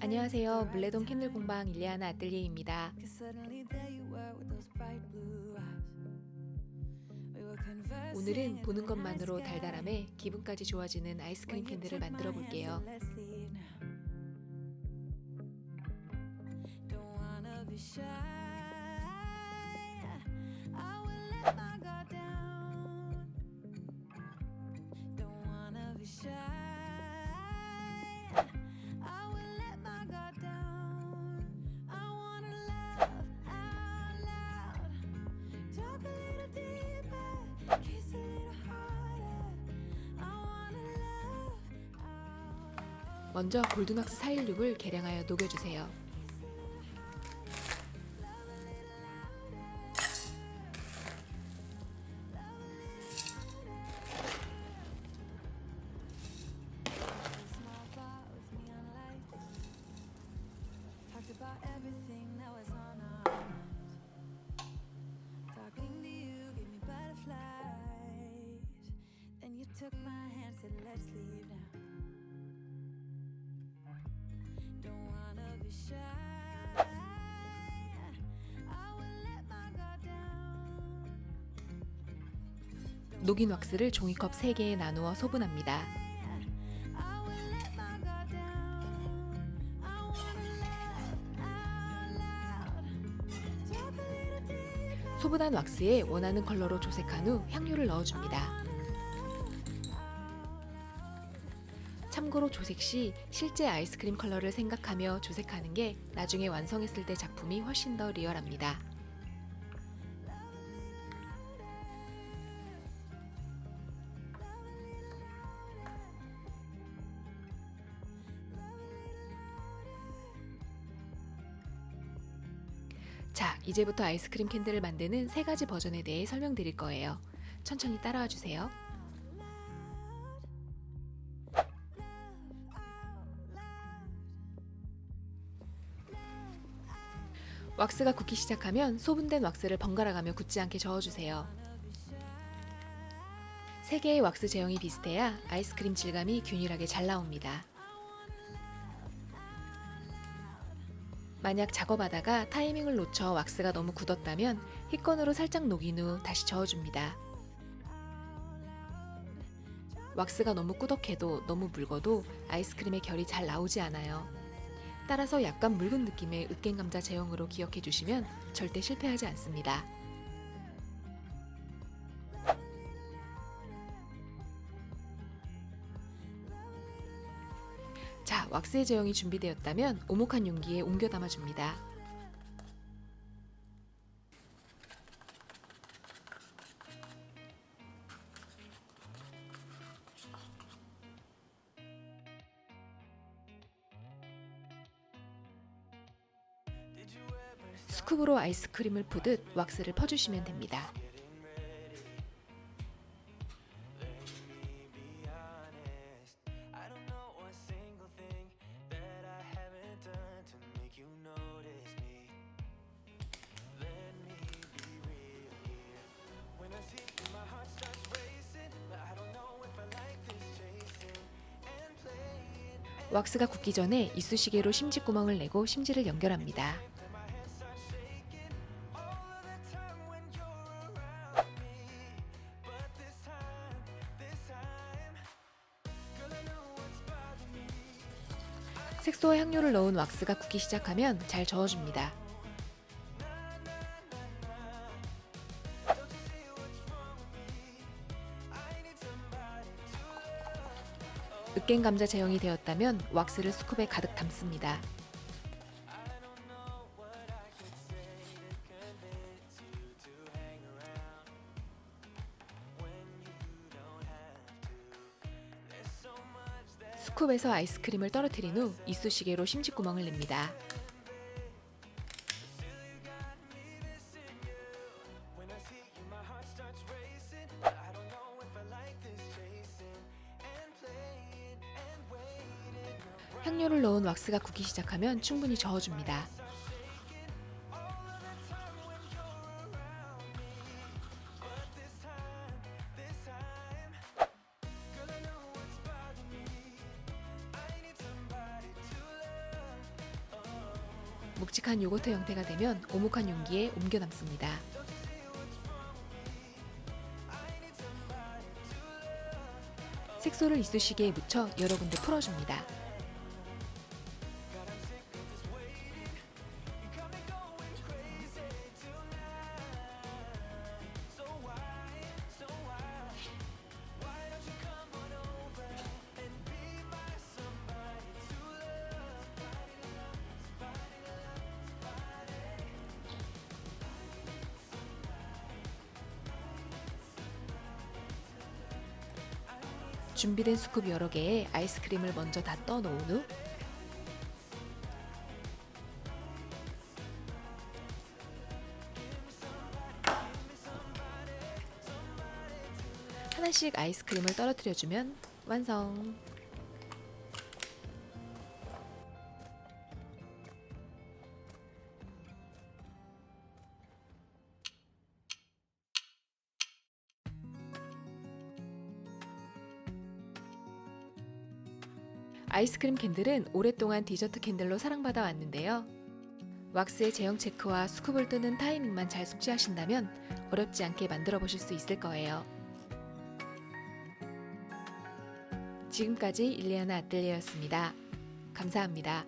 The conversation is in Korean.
안녕하세요. 물레동 캔들 공방 일리아나 아뜰리에입니다. 오늘은 보는 것만으로 달달함에 기분까지 좋아지는 아이스크림 캔들을 만들어 볼게요. 먼저 골든왁스 416을 계량하여 녹여주세요. Took my hand, said let's leave now. Don't wanna be shy. I will let my guard down. 녹인 왁스를 종이컵 3개에 나누어 소분합니다. I will let my guard down. I wanna laugh out loud. Talk a little deeper. 소분한 왁스에 원하는 컬러로 조색한 후 향료를 넣어줍니다. 참고로 조색 시 실제 아이스크림 컬러를 생각하며 조색하는 게 나중에 완성했을 때 작품이 훨씬 더 리얼합니다. 자, 이제부터 아이스크림 캔들을 만드는 3가지 버전에 대해 설명드릴 거예요. 천천히 따라와 주세요. 왁스가 굳기 시작하면 소분된 왁스를 번갈아가며 굳지 않게 저어주세요. 3개의 왁스 제형이 비슷해야 아이스크림 질감이 균일하게 잘 나옵니다. 만약 작업하다가 타이밍을 놓쳐 왁스가 너무 굳었다면 hit건으로 살짝 녹인 후 다시 저어줍니다. 왁스가 너무 꾸덕해도 너무 묽어도 아이스크림의 결이 잘 나오지 않아요. 따라서 약간 묽은 느낌의 으깬감자 제형으로 기억해 주시면 절대 실패하지 않습니다. 자, 왁스의 제형이 준비되었다면 오목한 용기에 옮겨 담아줍니다. 스쿱으로 아이스크림을 푸듯 왁스를 퍼주시면 됩니다. 왁스가 굳기 전에 이쑤시개로 심지 구멍을 내고 심지를 연결합니다. 색소와 향료를 넣은 왁스가 굳기 시작하면 잘 저어줍니다. 으깬 감자 제형이 되었다면 왁스를 스쿱에 가득 담습니다. 스쿱에서 아이스크림을 떨어뜨린 후 이쑤시개로 심지구멍을 냅니다. 향료를 넣은 왁스가 굳기 시작하면 충분히 저어줍니다. 묵직한 요거트 형태가 되면 오목한 용기에 옮겨 담습니다. 색소를 이쑤시개에 묻혀 여러 군데 풀어줍니다. 준비된 스쿱 여러 개에 아이스크림을 먼저 다 떠 놓은 후 하나씩 아이스크림을 떨어뜨려주면 완성! 아이스크림 캔들은 오랫동안 디저트 캔들로 사랑받아 왔는데요. 왁스의 제형 체크와 스쿱을 뜨는 타이밍만 잘 숙지하신다면 어렵지 않게 만들어 보실 수 있을 거예요. 지금까지 일리아나 아뜰리에였습니다. 감사합니다.